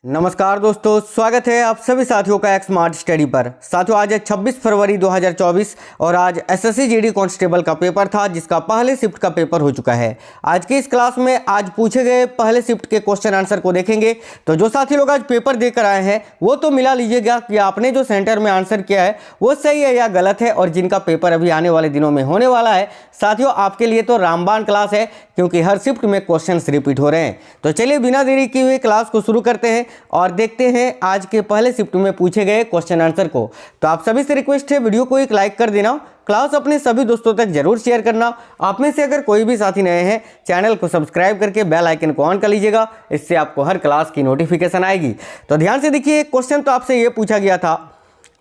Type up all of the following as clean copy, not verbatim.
नमस्कार दोस्तों, स्वागत है आप सभी साथियों का एक स्मार्ट स्टडी पर। साथियों, आज है 26 फरवरी 2024 और आज एसएससी जीडी कांस्टेबल का पेपर था जिसका पहले शिफ्ट का पेपर हो चुका है। आज की इस क्लास में आज पूछे गए पहले शिफ्ट के क्वेश्चन आंसर को देखेंगे। तो जो साथी लोग आज पेपर देकर आए हैं वो तो मिला लीजिएगा कि आपने जो सेंटर में आंसर किया है वो सही है या गलत है। और जिनका पेपर अभी आने वाले दिनों में होने वाला है साथियों, आपके लिए तो रामबाण क्लास है क्योंकि हर शिफ्ट में क्वेश्चन रिपीट हो रहे हैं। तो चलिए बिना देरी किए हुए क्लास को शुरू करते हैं और देखते हैं आज के पहले शिफ्ट में पूछे गए क्वेश्चन आंसर को। तो आप सभी से रिक्वेस्ट है वीडियो को एक लाइक कर देना, क्लास अपने सभी दोस्तों तक जरूर शेयर करना। आप में से अगर कोई भी साथी नए हैं चैनल को सब्सक्राइब करके बेल आइकन को ऑन कर लीजिएगा, इससे आपको हर क्लास की नोटिफिकेशन आएगी। तो ध्यान से देखिए, क्वेश्चन तो आपसे ये पूछा गया था,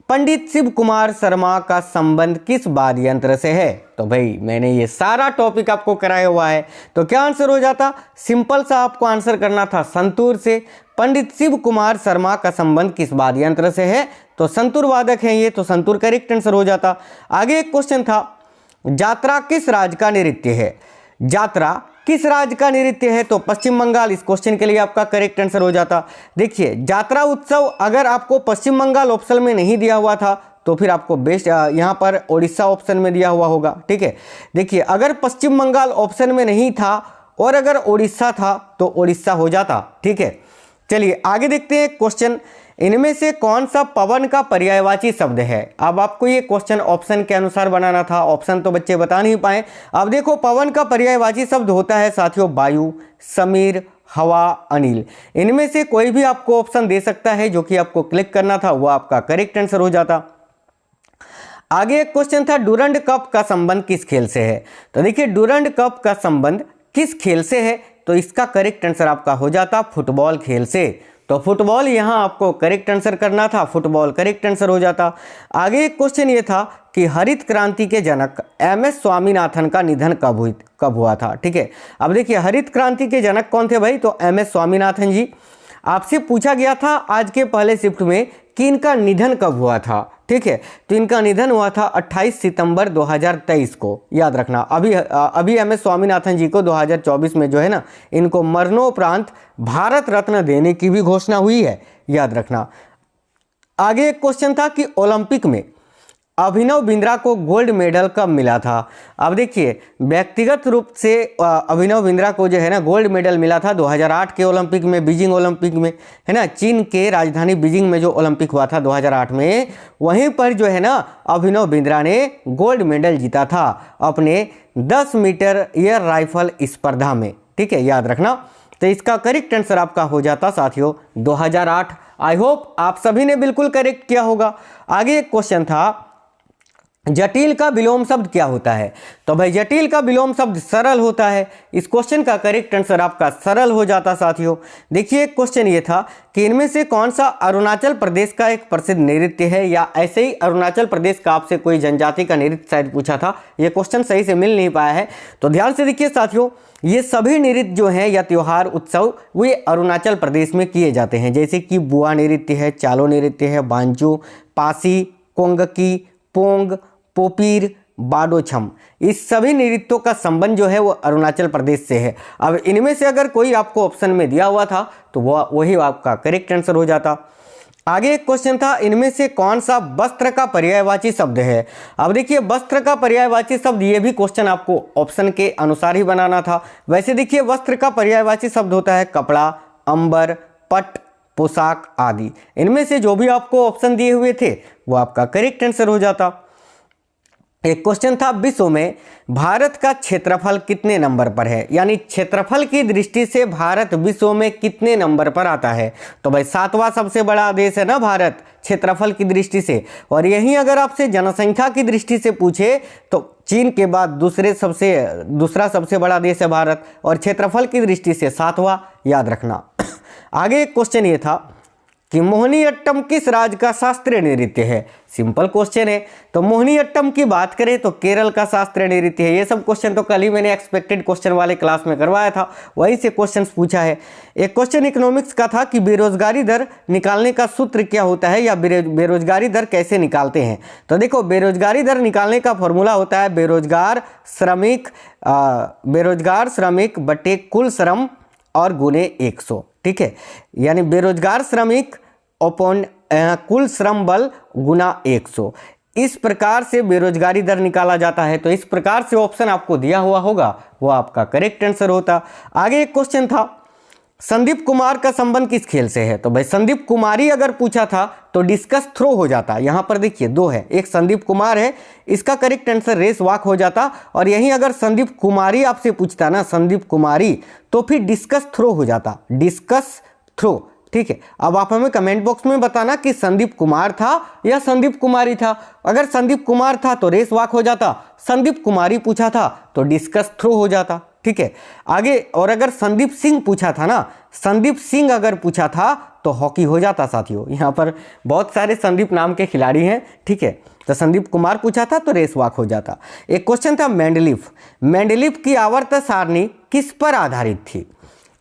पंडित शिव कुमार शर्मा का संबंध किस वाद्य यंत्र से है। तो भाई मैंने ये सारा टॉपिक आपको कराया हुआ है, तो क्या आंसर हो जाता? सिंपल सा आपको आंसर करना था संतूर से। पंडित शिव कुमार शर्मा का संबंध किस वाद्य यंत्र से है? तो संतूर वादक हैं ये, तो संतूर करेक्ट आंसर हो जाता। आगे एक क्वेश्चन था, यात्रा किस राज्य का नृत्य है। यात्रा किस राज्य का नृत्य है? तो पश्चिम बंगाल। इस क्वेश्चन के लिए आपका करेक्ट आंसर हो जाता। देखिए, यात्रा उत्सव अगर आपको पश्चिम बंगाल ऑप्शन में नहीं दिया हुआ था तो फिर आपको बेस्ट यहाँ पर उड़ीसा ऑप्शन में दिया हुआ होगा। ठीक है, देखिए अगर पश्चिम बंगाल ऑप्शन में नहीं था और अगर उड़ीसा था तो उड़ीसा हो जाता। ठीक है, चलिए आगे देखते हैं क्वेश्चन, इनमें से कौन सा पवन का पर्यायवाची शब्द है। अब आपको ये क्वेश्चन ऑप्शन के अनुसार बनाना था, ऑप्शन तो बच्चे बता नहीं पाए। अब देखो, पवन का पर्यायवाची शब्द होता है साथियों वायु, समीर, हवा, अनिल। इनमें से कोई भी आपको ऑप्शन दे सकता है, जो कि आपको क्लिक करना था, वो आपका करेक्ट आंसर हो जाता। आगे एक क्वेश्चन था, डूरंड कप का संबंध किस खेल से है। तो देखिए, डूरंड कप का संबंध किस खेल से है? तो इसका करेक्ट आंसर आपका हो जाता फुटबॉल खेल से। तो फुटबॉल यहाँ आपको करेक्ट आंसर करना था, फुटबॉल करेक्ट आंसर हो जाता। आगे एक क्वेश्चन ये था कि हरित क्रांति के जनक एमएस स्वामीनाथन का निधन कब हुआ था। ठीक है, अब देखिए हरित क्रांति के जनक कौन थे भाई? तो एमएस स्वामीनाथन जी। आपसे पूछा गया था आज के पहले शिफ्ट में कि इनका निधन कब हुआ था। ठीक है, तो इनका निधन हुआ था 28 सितंबर 2023 को, याद रखना। अभी एमएस स्वामीनाथन जी को 2024 में जो है ना, इनको मरणोपरांत भारत रत्न देने की भी घोषणा हुई है, याद रखना। आगे एक क्वेश्चन था कि ओलंपिक में अभिनव बिंद्रा को गोल्ड मेडल कब मिला था। अब देखिए, व्यक्तिगत रूप से अभिनव बिंद्रा को जो है ना गोल्ड मेडल मिला था 2008 के ओलंपिक में, बीजिंग ओलंपिक में, है ना। चीन के राजधानी बीजिंग में जो ओलंपिक हुआ था 2008 में, वहीं पर जो है ना अभिनव बिंद्रा ने गोल्ड मेडल जीता था अपने 10 मीटर एयर राइफल स्पर्धा में। ठीक है, याद रखना। तो इसका करेक्ट आंसर आपका हो जाता साथियों 2008। आई होप आप सभी ने बिल्कुल करेक्ट किया होगा। आगे एक क्वेश्चन था, जटिल का विलोम शब्द क्या होता है। तो भाई जटिल का विलोम शब्द सरल होता है। इस क्वेश्चन का करेक्ट आंसर आपका सरल हो जाता साथियों। देखिए क्वेश्चन ये था कि इनमें से कौन सा अरुणाचल प्रदेश का एक प्रसिद्ध नृत्य है, या ऐसे ही अरुणाचल प्रदेश का आपसे कोई जनजाति का नृत्य शायद पूछा था। ये क्वेश्चन सही से मिल नहीं पाया है, तो ध्यान से देखिए साथियों, ये सभी नृत्य जो हैं या त्योहार उत्सव वे अरुणाचल प्रदेश में किए जाते हैं, जैसे कि बुआ नृत्य है, चालो नृत्य है, बांजू, पासी, कोंगकी, पोंग, पोपीर, बाडोछम। इस सभी नृत्यों का संबंध जो है वो अरुणाचल प्रदेश से है। अब इनमें से अगर कोई आपको ऑप्शन में दिया हुआ था तो वही आपका करेक्ट आंसर हो जाता। आगे एक क्वेश्चन था, इनमें से कौन सा वस्त्र का पर्यायवाची शब्द है। अब देखिए, वस्त्र का पर्यायवाची शब्द, ये भी क्वेश्चन आपको ऑप्शन के अनुसार ही बनाना था। वैसे देखिए, वस्त्र का पर्यायवाची शब्द होता है कपड़ा, अंबर, पट, पोशाक आदि। इनमें से जो भी आपको ऑप्शन दिए हुए थे वो आपका करेक्ट आंसर हो जाता। एक क्वेश्चन था, विश्व में भारत का क्षेत्रफल कितने नंबर पर है, यानी क्षेत्रफल की दृष्टि से भारत विश्व में कितने नंबर पर आता है। तो भाई 7वां सबसे बड़ा देश है ना भारत क्षेत्रफल की दृष्टि से। और यहीं अगर आपसे जनसंख्या की दृष्टि से पूछे तो चीन के बाद दूसरा सबसे बड़ा देश है भारत, और क्षेत्रफल की दृष्टि से 7वां, याद रखना। आगे एक क्वेश्चन ये था कि मोहिनीअट्टम किस राज्य का शास्त्रीय नृत्य है। सिंपल क्वेश्चन है। तो मोहिनीअट्टम की बात करें तो केरल का शास्त्रीय नृत्य है। ये सब क्वेश्चन तो कल ही मैंने एक्सपेक्टेड क्वेश्चन वाले क्लास में करवाया था, वहीं से क्वेश्चंस पूछा है। एक क्वेश्चन इकोनॉमिक्स का था कि बेरोजगारी दर निकालने का सूत्र क्या होता है, या बेरोजगारी दर कैसे निकालते हैं। तो देखो, बेरोजगारी दर निकालने का फॉर्मूला होता है बेरोजगार श्रमिक बटे कुल श्रम और गुने 100। ठीक है, यानी बेरोजगार श्रमिक अपॉन कुल श्रम बल गुना 100, इस प्रकार से बेरोजगारी दर निकाला जाता है। तो इस प्रकार से ऑप्शन आपको दिया हुआ होगा, वो आपका करेक्ट आंसर होता। आगे एक क्वेश्चन था, संदीप कुमार का संबंध किस खेल से है? तो भाई संदीप कुमारी अगर पूछा था तो डिस्कस थ्रो हो जाता। यहां पर देखिए दो है, एक संदीप कुमार है, इसका करेक्ट आंसर रेस वॉक हो जाता। और यहीं अगर संदीप कुमारी आपसे पूछता ना, संदीप कुमारी, तो फिर डिस्कस थ्रो हो जाता, डिस्कस थ्रो। ठीक है, अब आप हमें कमेंट बॉक्स में बताना कि संदीप कुमार था या संदीप कुमारी था। अगर संदीप कुमार था तो रेस वॉक हो जाता, संदीप कुमारी पूछा था तो डिस्कस थ्रो हो जाता। ठीक है, आगे और अगर संदीप सिंह पूछा था ना, संदीप सिंह अगर पूछा था तो हॉकी हो जाता साथियों। यहाँ पर बहुत सारे संदीप नाम के खिलाड़ी हैं। ठीक है, तो संदीप कुमार पूछा था तो रेस वॉक हो जाता। एक क्वेश्चन था मेंडलीफ, मेंडलीफ की आवर्त सारणी किस पर आधारित थी?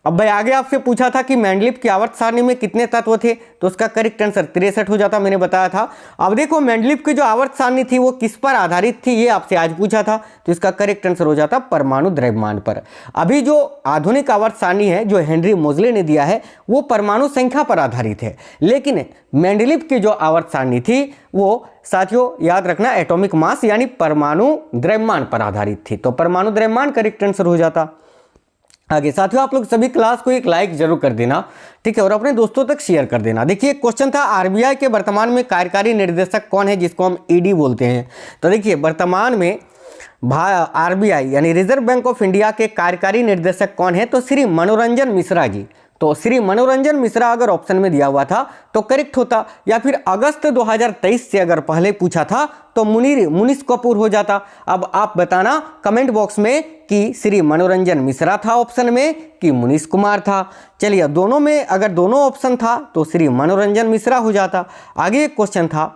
अब भाई आगे आपसे पूछा था कि मेंडलीफ की आवर्त सारणी में कितने तत्व थे, तो उसका करेक्ट आंसर 63 हो जाता, मैंने बताया था। अब देखो मेंडलीफ की जो आवर्त सारणी थी वो किस पर आधारित थी, ये आपसे आज पूछा था, तो इसका करेक्ट आंसर हो जाता परमाणु द्रव्यमान पर। अभी जो आधुनिक आवर्त सारणी है जो हेनरी मोजले ने दिया है वो परमाणु संख्या पर आधारित है, लेकिन मेंडलीफ की जो आवर्त सारणी थी वो साथियों याद रखना एटॉमिक मास यानी परमाणु द्रव्यमान पर आधारित थी। तो परमाणु द्रव्यमान करेक्ट आंसर हो जाता। आगे साथियों आप लोग सभी क्लास को एक लाइक जरूर कर देना, ठीक है, और अपने दोस्तों तक शेयर कर देना। देखिए क्वेश्चन था आरबीआई के वर्तमान में कार्यकारी निर्देशक कौन है, जिसको हम ईडी बोलते हैं? तो देखिए वर्तमान में आरबीआई यानी रिजर्व बैंक ऑफ इंडिया के कार्यकारी निर्देशक कौन है? तो श्री मनोरंजन मिश्रा जी। तो श्री मनोरंजन मिश्रा अगर ऑप्शन में दिया हुआ था तो करेक्ट होता, या फिर अगस्त 2023 से अगर पहले पूछा था तो मुनीष कपूर हो जाता। अब आप बताना कमेंट बॉक्स में कि श्री मनोरंजन मिश्रा था ऑप्शन में कि मुनीष कुमार था। चलिए दोनों में अगर दोनों ऑप्शन था तो श्री मनोरंजन मिश्रा हो जाता। आगे एक क्वेश्चन था,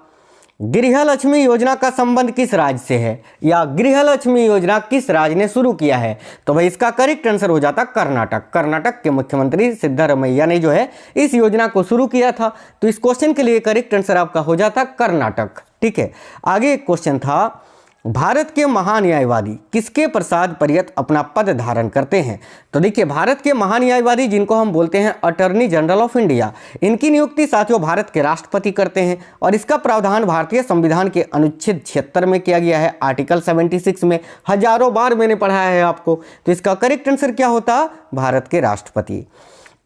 गृहलक्ष्मी योजना का संबंध किस राज्य से है, या गृहलक्ष्मी योजना किस राज्य ने शुरू किया है? तो भाई इसका करेक्ट आंसर हो जाता कर्नाटक। कर्नाटक के मुख्यमंत्री सिद्धरामैया ने जो है इस योजना को शुरू किया था। तो इस क्वेश्चन के लिए करेक्ट आंसर आपका हो जाता कर्नाटक। ठीक है, आगे एक क्वेश्चन था, भारत के महान्यायवादी किसके पश्चात पर्यत अपना पद धारण करते हैं? तो देखिए भारत के महान्यायवादी जिनको हम बोलते हैं अटॉर्नी जनरल ऑफ इंडिया, इनकी नियुक्ति साथियों भारत के राष्ट्रपति करते हैं और इसका प्रावधान भारतीय संविधान के अनुच्छेद 76 में किया गया है, आर्टिकल 76 में। हजारों बार मैंने पढ़ाया है आपको। तो इसका करेक्ट आंसर क्या होता? भारत के राष्ट्रपति।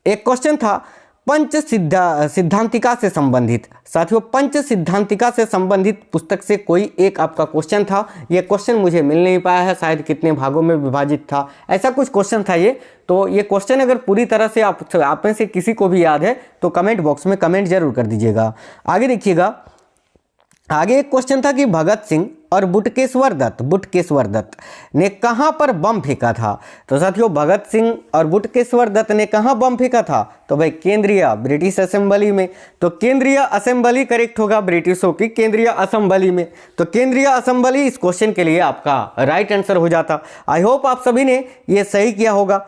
एक क्वेश्चन था पंच सिद्धांतिका से संबंधित। साथियों पंच सिद्धांतिका से संबंधित पुस्तक से कोई एक आपका क्वेश्चन था। ये क्वेश्चन मुझे मिल नहीं पाया है, शायद कितने भागों में विभाजित था, ऐसा कुछ क्वेश्चन था ये। तो ये क्वेश्चन अगर पूरी तरह से आप में से किसी को भी याद है तो कमेंट बॉक्स में कमेंट जरूर कर दीजिएगा। आगे देखिएगा, आगे एक क्वेश्चन था कि भगत सिंह और बुटकेश्वर दत्त ने कहां पर बम फेंका था? तो साथियों भगत सिंह और बुटकेश्वर दत्त ने कहां बम फेंका था? तो भाई केंद्रीय ब्रिटिश असेंबली में। तो केंद्रीय असेंबली करेक्ट होगा, ब्रिटिशों की केंद्रीय असेंबली में। तो केंद्रीय असेंबली इस क्वेश्चन के लिए आपका राइट आंसर हो जाता। आई होप आप सभी ने ये सही किया होगा।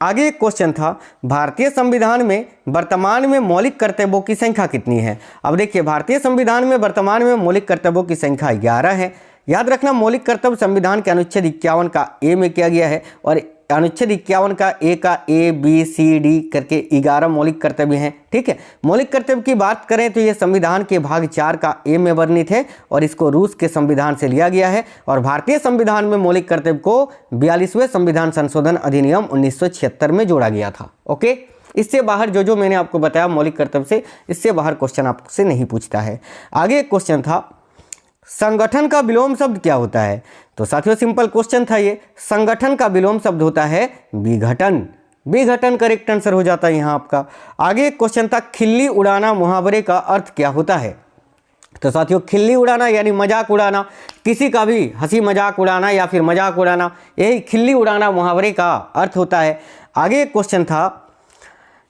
आगे एक क्वेश्चन था, भारतीय संविधान में वर्तमान में मौलिक कर्तव्यों की संख्या कितनी है? अब देखिए भारतीय संविधान में वर्तमान में मौलिक कर्तव्यों की संख्या 11 है। याद रखना मौलिक कर्तव्य संविधान के अनुच्छेद 51 का ए में किया गया है और अनुच्छेद 51 का ए बी सी डी करके 11 मौलिक कर्तव्य हैं। ठीक है, मौलिक कर्तव्य की बात करें तो ये संविधान के भाग 4 का ए में वर्णित है और इसको रूस के संविधान से लिया गया है। और भारतीय संविधान में मौलिक कर्तव्य को 42वें संविधान संशोधन अधिनियम 1976 में जोड़ा गया था। ओके, इससे बाहर जो मैंने आपको बताया मौलिक कर्तव्य से, इससे बाहर क्वेश्चन आपसे नहीं पूछता है। आगे एक क्वेश्चन था, संगठन का विलोम शब्द क्या होता है? तो साथियों सिंपल क्वेश्चन था ये, संगठन का विलोम शब्द होता है विघटन। विघटन करेक्ट आंसर हो जाता है यहाँ आपका। आगे एक क्वेश्चन था, खिल्ली उड़ाना मुहावरे का अर्थ क्या होता है? तो साथियों खिल्ली उड़ाना यानी मजाक उड़ाना, किसी का भी हंसी मजाक उड़ाना या फिर मजाक उड़ाना, यही खिल्ली उड़ाना मुहावरे का अर्थ होता है। आगे एक क्वेश्चन था,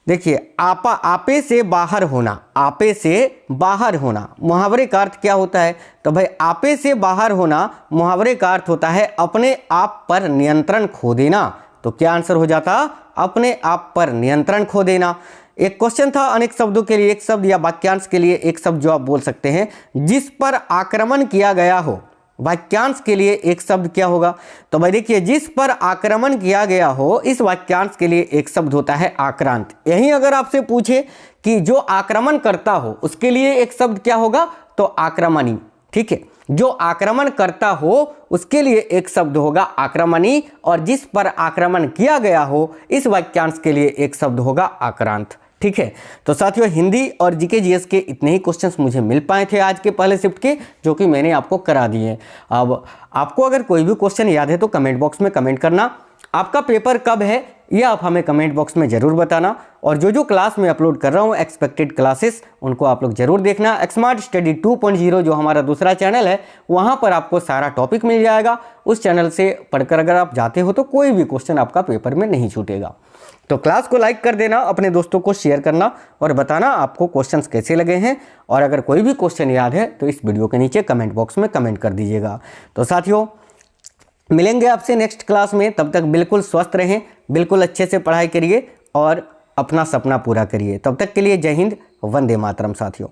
देखिए आपे से बाहर होना, आपे से बाहर होना मुहावरे का अर्थ क्या होता है? तो भाई आपे से बाहर होना मुहावरे का अर्थ होता है अपने आप पर नियंत्रण खो देना। तो क्या आंसर हो जाता? अपने आप पर नियंत्रण खो देना। एक क्वेश्चन था, अनेक शब्दों के लिए एक शब्द या वाक्यांश के लिए एक शब्द जो आप बोल सकते हैं, जिस पर आक्रमण किया गया हो वाक्यांश के लिए एक शब्द क्या होगा? तो भाई देखिए, जिस पर आक्रमण किया गया हो, इस वाक्यांश के लिए एक शब्द होता है आक्रांत। यहीं अगर आपसे पूछे कि जो आक्रमण करता हो उसके लिए एक शब्द क्या होगा, तो आक्रमणी। ठीक है, जो आक्रमण करता हो उसके लिए एक शब्द होगा आक्रमणी, और जिस पर आक्रमण किया गया हो इस वाक्यांश के लिए एक शब्द होगा आक्रांत। ठीक है, तो साथियों हिंदी और जीके जीएस के इतने ही क्वेश्चंस मुझे मिल पाए थे आज के पहले शिफ्ट के, जो कि मैंने आपको करा दिए। अब आपको अगर कोई भी क्वेश्चन याद है तो कमेंट बॉक्स में कमेंट करना। आपका पेपर कब है ये आप हमें कमेंट बॉक्स में ज़रूर बताना, और जो क्लास मैं अपलोड कर रहा हूँ एक्सपेक्टेड क्लासेस, उनको आप लोग ज़रूर देखना। स्मार्ट स्टडी 2.0 जो हमारा दूसरा चैनल है, वहाँ पर आपको सारा टॉपिक मिल जाएगा। उस चैनल से पढ़कर अगर आप जाते हो तो कोई भी क्वेश्चन आपका पेपर में नहीं छूटेगा। तो क्लास को लाइक कर देना, अपने दोस्तों को शेयर करना और बताना आपको क्वेश्चंस कैसे लगे हैं, और अगर कोई भी क्वेश्चन याद है तो इस वीडियो के नीचे कमेंट बॉक्स में कमेंट कर दीजिएगा। तो साथियों मिलेंगे आपसे नेक्स्ट क्लास में, तब तक बिल्कुल स्वस्थ रहें, बिल्कुल अच्छे से पढ़ाई करिए और अपना सपना पूरा करिए। तब तक के लिए जय हिंद, वंदे मातरम साथियों।